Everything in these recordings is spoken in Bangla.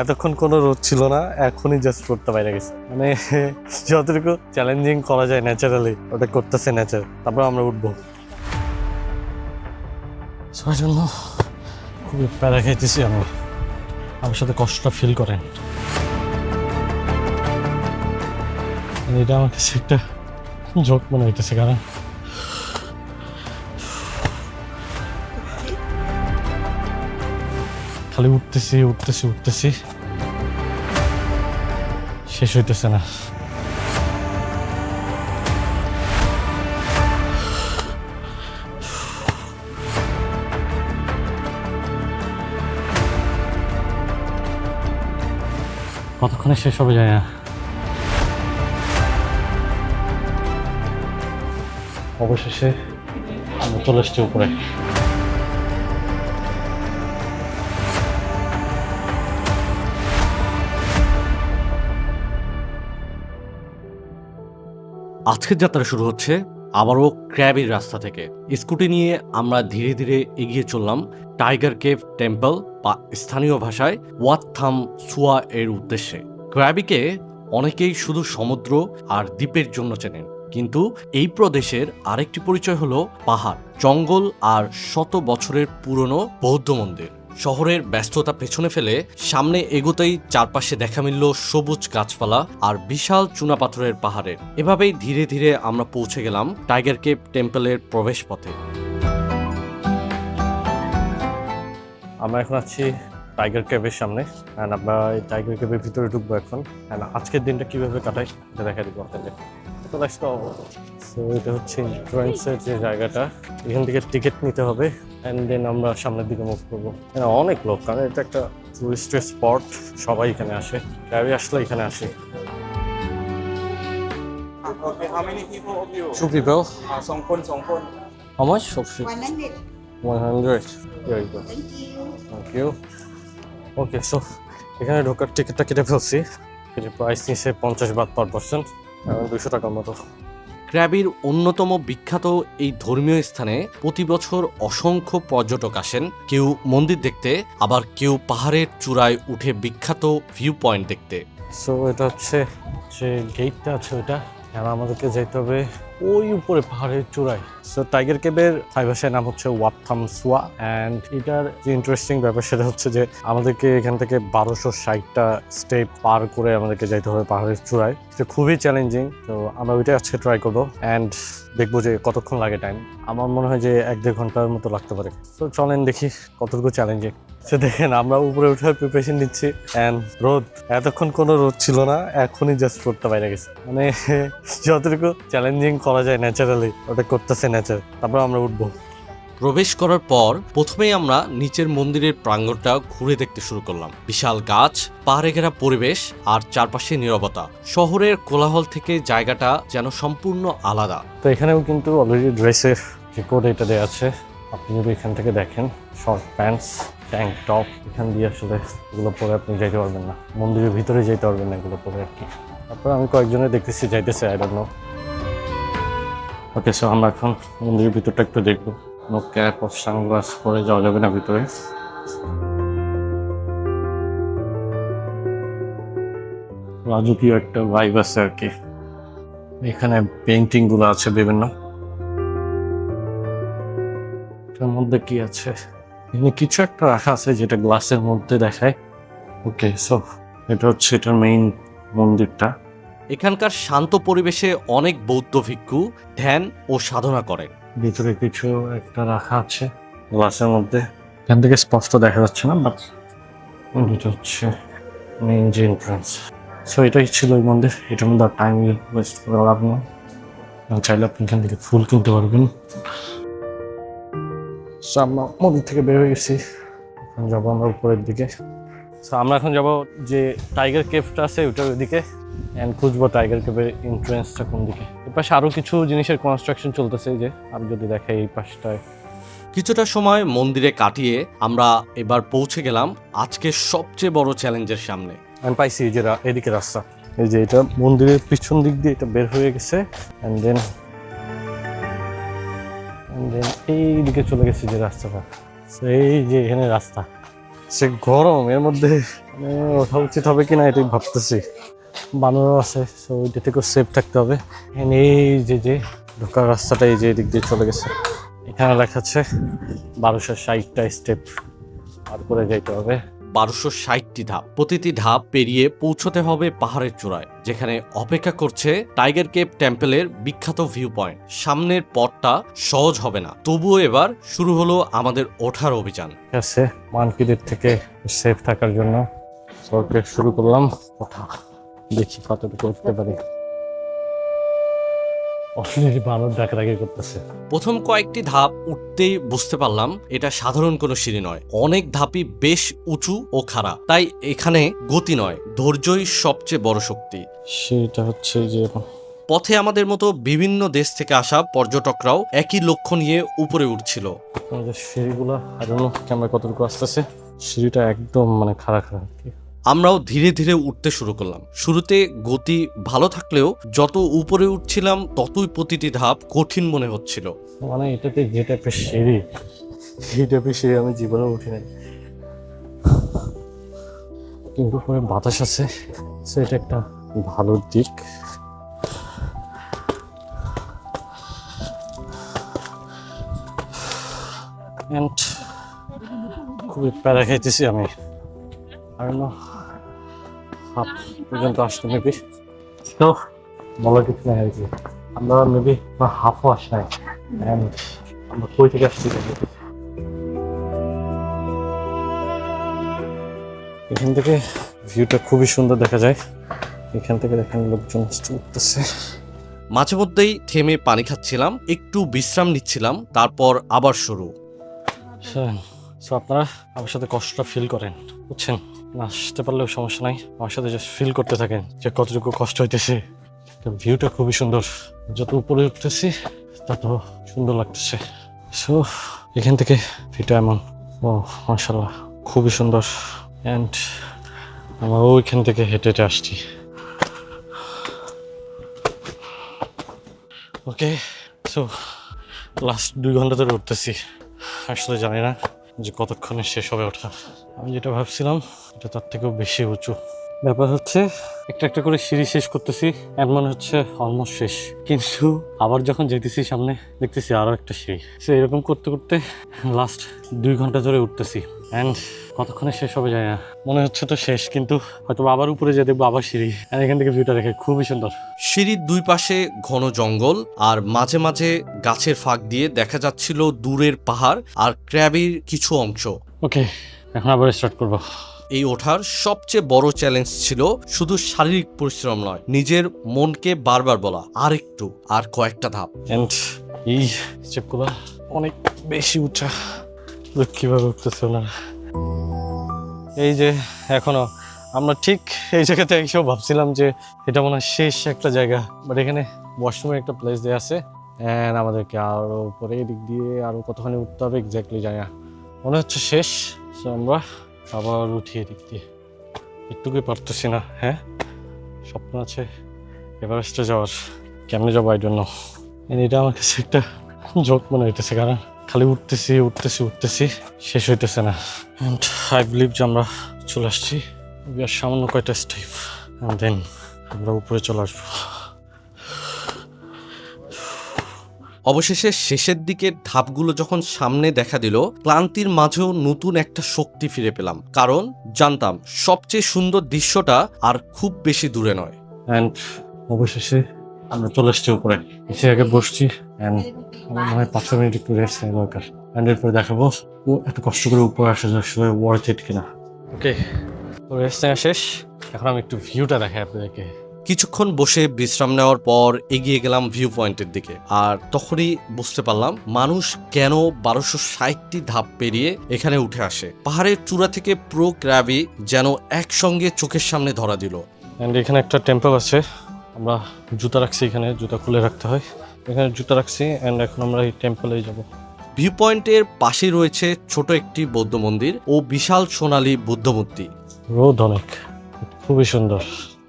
এতক্ষণ কোনো রোদ ছিল না, এখনই জাস্ট করতে বাইরে গেছে। মানে যতটুকু চ্যালেঞ্জিং করা যায় ন্যাচারালি ওটা করতেছে নেচার। তারপর আমরা উঠবো। সেই জন্য খুবই প্যারা খাইতেছি আমরা। আমার সাথে কষ্টটা ফিল করেন। এটা আমার কাছে একটা জোক মনে হইতেছে, কারণ খালি উঠতেছি শেষ হইতেছে না। কতক্ষণে শেষ হবে যায় না। অবশেষে আমরা চলে এসছি উপরে। আজকের যাত্রা শুরু হচ্ছে আবারও ক্র্যাবির রাস্তা থেকে। স্কুটি নিয়ে আমরা ধীরে ধীরে এগিয়ে চললাম টাইগার কেভ টেম্পল বা স্থানীয় ভাষায় ওয়াত থাম সুয়া এর উদ্দেশ্যে। ক্র্যাবিকে অনেকেই শুধু সমুদ্র আর দ্বীপের জন্য চেনেন, কিন্তু এই প্রদেশের আরেকটি পরিচয় হলো পাহাড়, জঙ্গল আর শত বছরের পুরনো বৌদ্ধ মন্দির। শহরের ব্যস্ততা পেছনে ফেলে সামনে এগোতেই চারপাশে দেখা মিলল সবুজ গাছপালা আর বিশাল চুনাপাথরের পাহাড়ের। এভাবেই ধীরে ধীরে আমরা পৌঁছে গেলাম টাইগার কেভ টেম্পলের প্রবেশ পথে। আমরা এখন আছি টাইগার কেভের সামনে। অ্যান্ড আমরা এই টাইগার কেভের ভিতরে ঢুকবো এখন। অ্যান্ড আজকের দিনটা কীভাবে কাটাই এটা দেখা দিব আপনাদের। তো এটা হচ্ছে এন্ট্রান্সের যে জায়গাটা, এখান থেকে টিকিট নিতে হবে অ্যান্ড দেন আমরা সামনের দিকে মুভ করবো। অনেক লোক, কারণ এটা একটা টুরিস্টের স্পট, সবাই এখানে আসে। ক্র্যাবি আসলে এখানে আসে। Okay, how many people of you? 2 people. 2 คน How much? 100. 100. Here you go. Thank you. Thank you. Okay, so এখানে ঢোকার টিকিটটা কেটে ফেলছি। এর প্রাইস নিচ্ছে 50 বাত পার পার্সন, 200 টাকার মতো। ক্র্যাবির অন্যতম বিখ্যাত এই ধর্মীয় স্থানে প্রতি বছর অসংখ্য পর্যটক আসেন, কেউ মন্দির দেখতে, আবার কেউ পাহাড়ের চূড়ায় উঠে বিখ্যাত ভিউ পয়েন্ট দেখতে। সো এটা হচ্ছে যে গেটটা আছে ওটা, আর আমাদেরকে যেতে হবে ওই উপরে পাহাড়ের চূড়ায়। সো টাইগার কেভের থাই ভাষায় নাম হচ্ছে ওয়াত থাম সুয়া। অ্যান্ড এটার যে ইন্টারেস্টিং ব্যাপার সেটা হচ্ছে যে আমাদেরকে এখান থেকে 1260টা স্টেপ পার করে আমাদেরকে যেতে হবে পাহাড়ের চূড়ায়। এটা খুবই চ্যালেঞ্জিং। তো আমরা ওইটা আজকে ট্রাই করবো অ্যান্ড দেখবো যে কতক্ষণ লাগে টাইম। আমার মনে হয় যে 1-1.5 ঘন্টার মতো লাগতে পারে। তো চলেন দেখি কতটুকু চ্যালেঞ্জিং। সে দেখেন আমরা উপরে ওঠার প্রিপারেশন নিচ্ছি অ্যান্ড রোদ, এতক্ষণ কোনো রোদ ছিল না, এখনই জাস্ট করতে বাইরে গেছে। মানে যতটুকু চ্যালেঞ্জিং করা যায় ন্যাচারালি ওটা করতেছে নেচার। তারপর আমরা উঠবো। প্রবেশ করার পর প্রথমেই আমরা নিচের মন্দিরের প্রাঙ্গণটা ঘুরে দেখতে শুরু করলাম। বিশাল গাছ, পাহাড়ে ঘেরা পরিবেশ আর চারপাশে নীরবতা। শহরের কোলাহল থেকে জায়গাটা যেন সম্পূর্ণ আলাদা। তো এখানেও কিন্তু অলরেডি ড্রেসের যে কোড এটা দেওয়া আছে। আপনি যদি এখান থেকে দেখেন, শর্ট প্যান্টস, ট্যাঙ্ক টপ, এখান দিয়ে আসলে এগুলো পরে আপনি যেতে পারবেন না, মন্দিরের ভিতরে যেতে পারবেন না এগুলো পরে আর কি। তারপর আমি কয়েকজনের দেখতেছি যাইতেছে, I don't know. Okay, so আমরা এখন মন্দিরের ভিতরটা একটু দেখবো। নো ক্যাপ অফ সানগ্লাস পরে যাওয়া যাবে না ভিতরে। রাজকীয় একটা ভাইব আছে আর কি। এখানে পেইন্টিং গুলো আছে বিভিন্ন। এটার মধ্যে কি আছে? এখানে কিছু একটা রাখা আছে যেটা গ্লাসের মধ্যে দেখায়। ওকে, সো এটা হচ্ছে এটার মেইন মন্দিরটা। এখানকার শান্ত পরিবেশে অনেক বৌদ্ধ ভিক্ষু ধ্যান ও সাধনা করেন। ভিতরে কিছু একটা রাখা আছে গ্লাসের মধ্যে, এখান থেকে স্পষ্ট দেখা যাচ্ছে না, বাট এটা হচ্ছে মেইন যে এন্ট্রান্স। সো এটাই ছিল ওই মন্দির। এটার মধ্যে টাইম ওয়েস্ট করে লাভ নেই। চাইলে আপনি এখান থেকে ফুল কিনতে পারবেন। সো আমরা মন্দির থেকে বের হয়ে গেছি, এখন যাবো আমরা উপরের দিকে। সো আমরা এখন যাবো যে টাইগার কেভটা আছে ওটার ওইদিকে অ্যান্ড খুঁজবো টাইগার কেভের এন্ট্রান্সটা কোন দিকে। এর পাশে আরও কিছু জিনিসের কনস্ট্রাকশন চলতেছে, যে আমি যদি দেখাই এই পাশটায়। কিছুটা সময় মন্দিরে কাটিয়ে আমরা এবার পৌঁছে গেলাম আজকের সবচেয়ে বড় চ্যালেঞ্জের সামনে। আমি পাইছি যে এদিকে রাস্তা, এই যে এটা মন্দিরের পিছন দিক দিয়ে এটা বের হয়ে গেছে অ্যান্ড দেন এই দিকে চলে গেছে যে রাস্তাটা। এই যে এখানে রাস্তা। সে গরম এর মধ্যে মানে ওঠা উচিত হবে কিনা এটাই ভাবতেছি। বানরও আছে, সো ওইটা থেকেও সেফ থাকতে হবে। এই যে ঢোকার রাস্তাটা এই যে এদিক দিয়ে চলে গেছে, এখানে লেখা আছে 1260টা স্টেপ পার করে যাইতে হবে। 1260টি ধাপ, প্রতিটি ধাপ পেরিয়ে পৌঁছতে হবে পাহাড়ের চূড়ায়, যেখানে অপেক্ষা করছে টাইগার কেভ টেম্পলের বিখ্যাত ভিউ পয়েন্ট। সামনের পথটা সহজ হবে না, তবুও এবার শুরু হলো আমাদের ওঠার অভিযান। ঠিক আছে, মানকিদের থেকে সেফ থাকার জন্য সরকার শুরু করলাম ওঠা, দেখি কতটুকু উঠতে পারি। অলরেডি বানর ডাকাডাকি করতেছে। প্রথম কয়েকটি ধাপ উঠতেই বুঝতে পারলাম এটা সাধারণ কোনো সিঁড়ি নয়। অনেক ধাপই বেশ উঁচু ও খাড়া, তাই এখানে গতি নয়, ধৈর্যই সবচেয়ে বড় শক্তি। সেটা হচ্ছে যে পথে আমাদের মতো বিভিন্ন দেশ থেকে আসা পর্যটকরাও একই লক্ষ্য নিয়ে উপরে উঠছিল। আমাদের সিঁড়িগুলো আরো ক্যামেরা কতটুকু আসতেছে, সিঁড়িটা একদম মানে খাড়া খাড়া আর কি। আমরাও ধীরে ধীরে উঠতে শুরু করলাম। শুরুতে গতি ভালো থাকলেও যত উপরে উঠছিলাম ততই প্রতিটি ধাপ কঠিন মনে হচ্ছিল। মানে এটাতে যে টাইপের সিঁড়ি, এই টাইপের সিঁড়ি আমি জীবনে উঠি নাই, কিন্তু পরে বাতাস আছে, সেটা একটা ভালো দিক। And খুবই প্যারা খাইতেছি আমি, আর না হাফ পর্যন্ত আসতে মেবি, তো বলার কিছু নাই আর কি। আমরা মেবি হাফও আস নাই, and আমরা কই থেকে আসছি দেখি। এখান থেকে ভিউটা খুবই সুন্দর দেখা যায়, এখান থেকে দেখেন লোকজন উঠতেছে। মাঝে মধ্যেই থেমে পানি খাচ্ছিলাম, একটু বিশ্রাম নিচ্ছিলাম, তারপর আবার শুরু। সো আপনারা আমার সাথে কষ্টটা ফিল করেন, বুঝছেন? না আসতে পারলেও সমস্যা নাই, আমার সাথে জাস্ট ফিল করতে থাকেন যে কতটুকু কষ্ট হইতেছে। ভিউটা খুবই সুন্দর, যত উপরে উঠতেছি তত সুন্দর লাগতেছে। সো এখান থেকে ভিউটা এমন, ও মাশাআল্লাহ খুবই সুন্দর। অ্যান্ড আমরা ওইখান থেকে হেঁটে হেঁটে আসছি। ওকে, সো লাস্ট 2 ঘন্টা ধরে উঠতেছি, আসলে জানি না যে কতক্ষণে শেষ হবে ওঠা। আমি যেটা ভাবছিলাম এটা তার থেকেও বেশি উঁচু। ব্যাপার হচ্ছে একটা একটা করে সিঁড়ি শেষ করতেছি, এর মনে হচ্ছে অলমোস্ট শেষ, কিন্তু আবার যখন যেতেছি সামনে দেখতেছি আরও একটা সিঁড়ি। সো এরকম করতে করতে লাস্ট 2 ঘন্টা ধরে উঠতেছি, অ্যান্ড কতক্ষণে শেষ হবে যায় না। মনে হচ্ছে তো শেষ, কিন্তু হয়তো আবার উপরে যেয়ে দেখবো আবার সিঁড়ি। আর এখান থেকে ভিউটা দেখে খুবই সুন্দর। সিঁড়ির দুই পাশে ঘন জঙ্গল, আর মাঝে মাঝে গাছের ফাঁক দিয়ে দেখা যাচ্ছিল দূরের পাহাড় আর ক্র্যাবির কিছু অংশ। ওকে, এখন আবার স্টার্ট করবো। এই ওঠার সবচেয়ে বড় চ্যালেঞ্জ ছিল শুধু শারীরিক পরিশ্রম নয়, নিজের মনকে বারবার বলা আর একটু, আর কয়েকটা ধাপ। অ্যান্ড এই স্টেপগুলো অনেক বেশি উঁচা, কীভাবে উঠতেছে ওনারা। এই যে এখনো আমরা ঠিক এই জায়গাতে এসেও ভাবছিলাম যে এটা মনে হয় শেষ একটা জায়গা, বাট এখানে ওয়াশরুমের একটা প্লেস দেওয়া আছে, অ্যান্ড আমাদেরকে আরও উপরে এদিক দিয়ে আরও কতখানি উঠতে হবে এক্স্যাক্টলি জানি না, মনে হচ্ছে শেষ। সো আমরা আবার উঠি এদিক দিয়ে, একটুকুই পারতেছি না। হ্যাঁ, স্বপ্ন আছে এভারেস্টে যাওয়ার, কেমনে যাবো আই ডোন্ট নো। এটা আমার কাছে একটা জোক মনে হইতেছে, কারণ খালি উঠতেছি উঠতেছি উঠতেছি, শেষ হইতেছে না। অ্যান্ড আই বিলিভ যে আমরা চলে আসছি, আর সামান্য কয়টা স্টেপ, অ্যান্ড দেন আমরা উপরে চলে আসবো। অবশেষে শেষের দিকে ধাপগুলো যখন সামনে দেখা দিল, ক্লান্তির মাঝেও নতুন একটা শক্তি ফিরে পেলাম, কারণ জানতাম সবচেয়ে সুন্দর দৃশ্যটা আর খুব বেশি দূরে নয়। অ্যান্ড অবশেষে আমরা চলে আসছি উপরে, এসে আগে বসছি, অ্যান্ড আমার মনে হয় 5 মিনিট একটু রেস্ট নেওয়া দরকার, অ্যান্ড এরপরে দেখাবো ও এত কষ্ট করে উপরে আসা আসলে ওয়ার্থ ইট কিনা। ওকে, তো রেস্ট নেওয়া শেষ, এখন আমি একটু ভিউটা দেখাই আপনাদেরকে। কিছুক্ষণ বসে বিশ্রাম নেওয়ার পর এগিয়ে গেলাম ভিউ পয়েন্টের দিকে, আর তখনই বুঝতে পারলাম মানুষ কেন 1260টি ধাপ পেরিয়ে এখানে উঠে আসে। পাহাড়ের চূড়া থেকে পুরো ক্র্যাবি যেন একসঙ্গে চোখের সামনে ধরা দিল। অ্যান্ড এখানে একটা টেম্পল আছে, আমরা জুতা রাখছি এখানে, জুতা খুলে রাখতে হয়, এখানে জুতা রাখছি, অ্যান্ড এখন আমরা এই টেম্পলে যাবো। ভিউ পয়েন্টের পাশে রয়েছে ছোট একটি বৌদ্ধ মন্দির ও বিশাল সোনালী বুদ্ধ মূর্তি। রোদ অনেক, খুবই সুন্দর।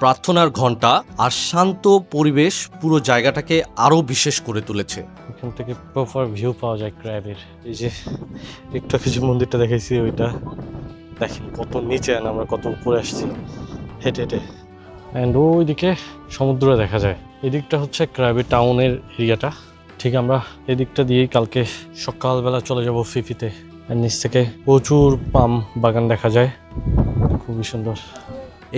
প্রার্থনার ঘন্টা আর শান্ত পরিবেশ পুরো জায়গাটাকে আরো বিশেষ করে তুলেছে। এখান থেকে প্রপার ভিউ পাওয়া যায় ক্র্যাবের। এই যে একটু কিছু মন্দিরটা দেখাইছি, ওইটা দেখেন কত নিচে আর আমরা কত উপরে আসছি হেঁটে হেঁটে। অ্যান্ড ওইদিকে সমুদ্র দেখা যায়। এদিকটা হচ্ছে ক্র্যাবি টাউনের এরিয়াটা। ঠিক আমরা এদিকটা দিয়েই কালকে সকালবেলা চলে যাব ফিফিতে। আর নিচ থেকে প্রচুর পাম বাগান দেখা যায়, খুবই সুন্দর।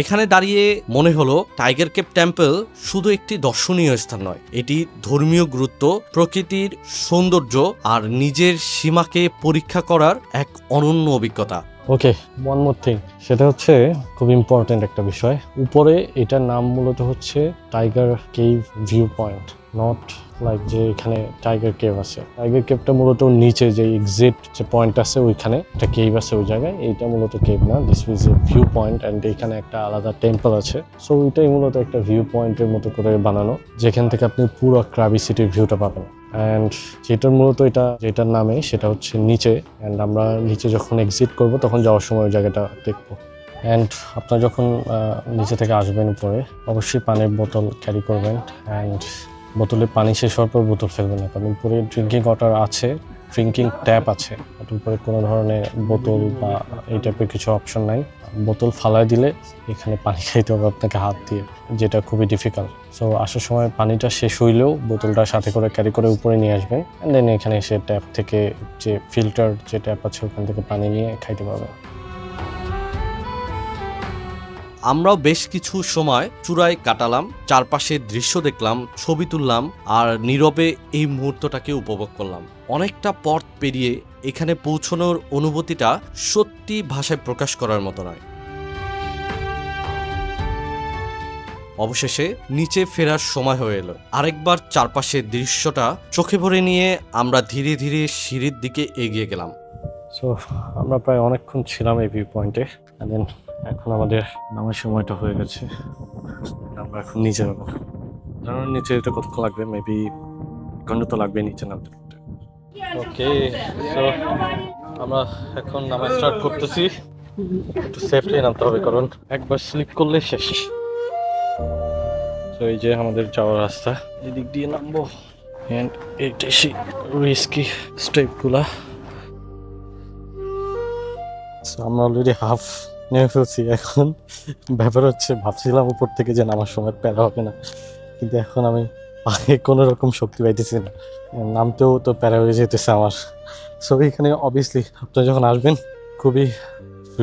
এখানে দাঁড়িয়ে মনে হলো টাইগার কেভ টেম্পল শুধু একটি দর্শনীয় স্থান নয়, এটি ধর্মীয় গুরুত্ব, প্রকৃতির সৌন্দর্য আর নিজের সীমাকে পরীক্ষা করার এক অনন্য অভিজ্ঞতা। ওকে, ওয়ান মোর থিং, সেটা হচ্ছে খুব ইম্পর্টেন্ট একটা বিষয়। উপরে এটার নাম মূলত হচ্ছে tiger cave view point, not like যে এখানে টাইগার কেভ আছে। টাইগার কেভটা মূলত নিচে যে এক্সিট যে পয়েন্ট আছে ওইখানে একটা কেভ আছে ওই জায়গায়। এইটা মূলত কেভ না, this is a view point and এখানে একটা আলাদা টেম্পল আছে। সো ওইটাই মূলত একটা ভিউ পয়েন্টের মতো করে বানানো, যেখান থেকে আপনি পুরো ক্রাবি সিটির ভিউটা পাবেন। অ্যান্ড যেটার মূলত যেটার নামে সেটা হচ্ছে নিচে। অ্যান্ড আমরা নিচে যখন এক্সিট করব তখন যাওয়ার সময় ওই জায়গাটা দেখবো। অ্যান্ড আপনারা যখন নিচে থেকে আসবেন উপরে, অবশ্যই পানির বোতল ক্যারি করবেন। অ্যান্ড বোতলে পানি শেষ হওয়ার পর বোতল ফেলবেন না, কারণ উপরে ড্রিঙ্কিং ওয়াটার আছে, ড্রিঙ্কিং ট্যাপ আছে, বাট উপরে কোনো ধরনের বোতল বা এই টাইপের কিছু অপশন নাই। বোতল ফালায় দিলে এখানে পানি খাইতে হবে আপনাকে হাত দিয়ে, যেটা খুবই ডিফিকাল্ট। সো আসার সময় পানিটা শেষ হইলেও বোতলটা সাথে করে ক্যারি করে উপরে নিয়ে আসবেন। অ্যান্ড দেন এখানে এসে ট্যাপ থেকে যে ফিল্টার যে ট্যাপ আছে ওখান থেকে পানি নিয়ে খাইতে পারবেন। আমরাও বেশ কিছু সময় চূড়ায় কাটালাম, চারপাশের দৃশ্য দেখলাম, ছবি তুললাম আর নীরবে এই মুহূর্তটাকে উপভোগ করলাম। অনেকটা পথ পেরিয়ে এখানে পৌঁছানোর অনুভূতিটা সত্যি ভাষায় প্রকাশ করার মতো নয়। অবশেষে নিচে ফেরার সময় হয়ে এলো। আরেকবার চারপাশের দৃশ্যটা চোখে ভরে নিয়ে আমরা ধীরে ধীরে সিঁড়ির দিকে এগিয়ে গেলাম। সো আমরা প্রায় অনেকক্ষণ ছিলাম এই ভিউ পয়েন্টে। দেন এখন আমাদের নামার সময়টা হয়ে গেছে। আমরা এখন নিচে যাবো। জানার নিচে যেতে কতক্ষণ লাগবে? মেবি ঘন্টা তো লাগবে নিচে নামতে। ওকে, সো আমরা এখন নামা স্টার্ট করতেছি। একটু সেফলি নামতে হবে, কারণ একবার স্লিপ করলে শেষ। তো এই যে আমাদের যাওয়ার রাস্তা, এদিক দিয়ে নামবো। অ্যান্ড এইটাই সেই রিস্কি স্টেপগুলা। আমরা অলরেডি হাফ নেমে ফেলছি। এখন ব্যাপার হচ্ছে, ভাবছিলাম উপর থেকে যে নামার সময় প্যারা হবে না, কিন্তু এখন আমি পায়ে কোনো রকম শক্তি পাইতেছি না, নামতেও তো প্যারা হয়ে যেতেছে আমার। সো এখানে অবভিয়াসলি আপনারা যখন আসবেন খুবই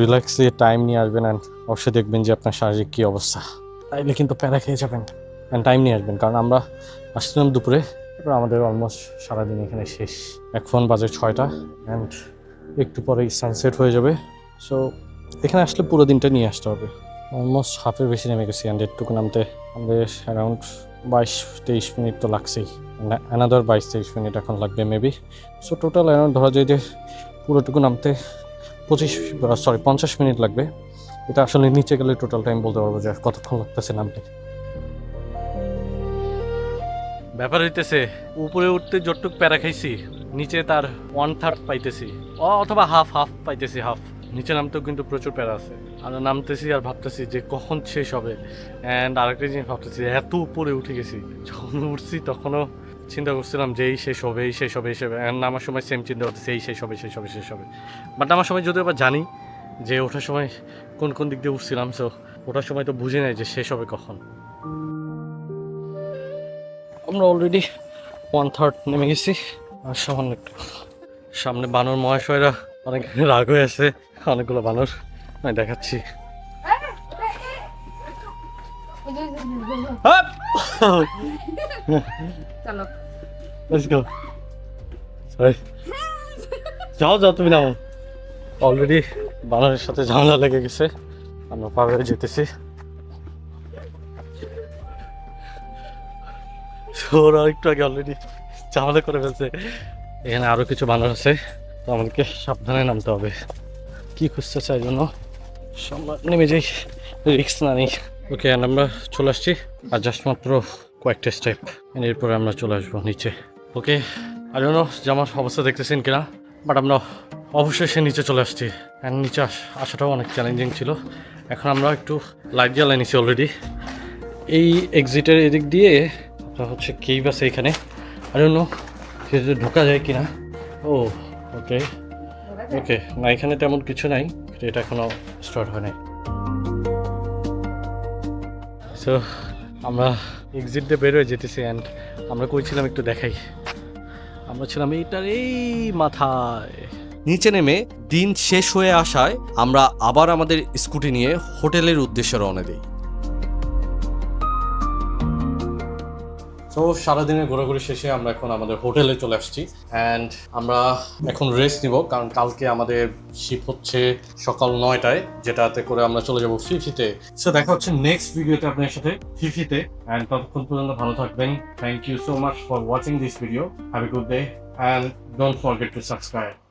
রিল্যাক্সলি টাইম নিয়ে আসবেন। অ্যান্ড অবশ্যই দেখবেন যে আপনার শারীরিক কী অবস্থা, তাইলে কিন্তু প্যারা খেয়ে যাবেন। অ্যান্ড টাইম নিয়ে আসবেন, কারণ আমরা আসছিলাম দুপুরে, এবার আমাদের অলমোস্ট সারাদিন এখানে শেষ। এখন বাজে 6টা অ্যান্ড একটু পরেই সানসেট হয়ে যাবে। সো এখানে আসলে পুরো দিনটা নিয়ে আসতে হবে। অলমোস্ট হাফের বেশি নেমে গেছি, অ্যান্ড এটুকু নামতে আমাদের অ্যারাউন্ড 22-23 মিনিট তো লাগছেই। অ্যানাদার 22-23 মিনিট এখন লাগবে মেবি। সো টোটাল অ্যারাউন্ড ধরা যায় যে পুরোটুকু নামতে 50 মিনিট লাগবে। এটা আসলে নিচে গেলে টোটাল টাইম বলতে পারবো যে কতক্ষণ লাগতেছে নামতে। ব্যাপার হইতেছে, উপরে উঠতে যতটুক প্যারা খাইছি, নিচে তার 1/3 পাইতেছি, অথবা হাফ পাইতেছি। নিচে নামতেও কিন্তু প্রচুর প্যারা আছে। আর নামতেছি আর ভাবতেছি যে কখন শেষ হবে। অ্যান্ড আরেকটা জিনিস ভাবতেছি, এত উপরে উঠে গেছি, যখন উঠছি তখনও চিন্তা করছিলাম যে এই শেষ হবে। অ্যান্ড নামার সময় সেম চিন্তা করতেছি, এই শেষ হবে। বাট নামার সময় যদিও আবার জানি যে ওঠার সময় কোন দিক দিয়ে উঠছিলাম। সো ওঠার সময় তো বুঝে নাই যে শেষ হবে কখন। আমরা অলরেডি 1/3 নেমে গেছি। আর সামান্য একটু সামনে বানর মহাশয়রা অনেক রাগ হয়ে আছে, অনেকগুলো বানর আমি দেখাচ্ছি। যাও তুমি নামো। অলরেডি বানরের সাথে ঝামেলা লেগে গেছে, আমরা পার হয়ে যেতেছি। ওরা একটু আগে অলরেডি ঝামেলা করে ফেলছে। এখানে আরো কিছু বানর আছে, তো আমাদেরকে সাবধানে নামতে হবে। কি খুঁজতে চাই জন্য নেমে যাই, রিস্ক না নেই। ওকে, আমরা চলে আসছি আর জাস্ট মাত্র কয়েকটা স্টেপ, এরপরে আমরা চলে আসবো নিচে। ওকে, আর জন্য যে আমার অবস্থা দেখতেছেন কিনা, বাট আমরা অবশ্যই সে নিচে চলে আসছি। অ্যান্ড নিচে আসাটাও অনেক চ্যালেঞ্জিং ছিল। এখন আমরা একটু লাইট জ্বালাই নিছি অলরেডি। এই এক্সিটের এদিক দিয়ে আপনার হচ্ছে কেভ আছে এখানে, আর জন্য ঢোকা যায় কিনা। ওকে, না এখানে তেমন কিছু নাই, এটা এখনো স্টার্ট হয় নাই। সো আমরা এক্সিট দিয়ে বের হয়ে যেতেছি অ্যান্ড আমরা কইছিলাম একটু দেখাই, আমরা ছিলাম এইটার এই মাথায়। নিচে নেমে দিন শেষ হয়ে আসায় আমরা আবার আমাদের স্কুটি নিয়ে হোটেলের উদ্দেশ্যে রওনা দিই। তো সারাদিনের ঘোরাঘুরি শেষে আমরা এখন আমাদের হোটেলে চলে আসছি অ্যান্ড আমরা এখন রেস্ট নিব, কারণ কালকে আমাদের শিপ হচ্ছে সকাল 9টায়, যেটাতে করে আমরা চলে যাব ফিফিতে। সো দেখা হচ্ছে নেক্সট ভিডিওতে আপনার সাথে ফিফিতে, অ্যান্ড ততক্ষণ পর্যন্ত ভালো থাকবেন। Thank you so much for watching this video. Have a good day and don't forget to subscribe.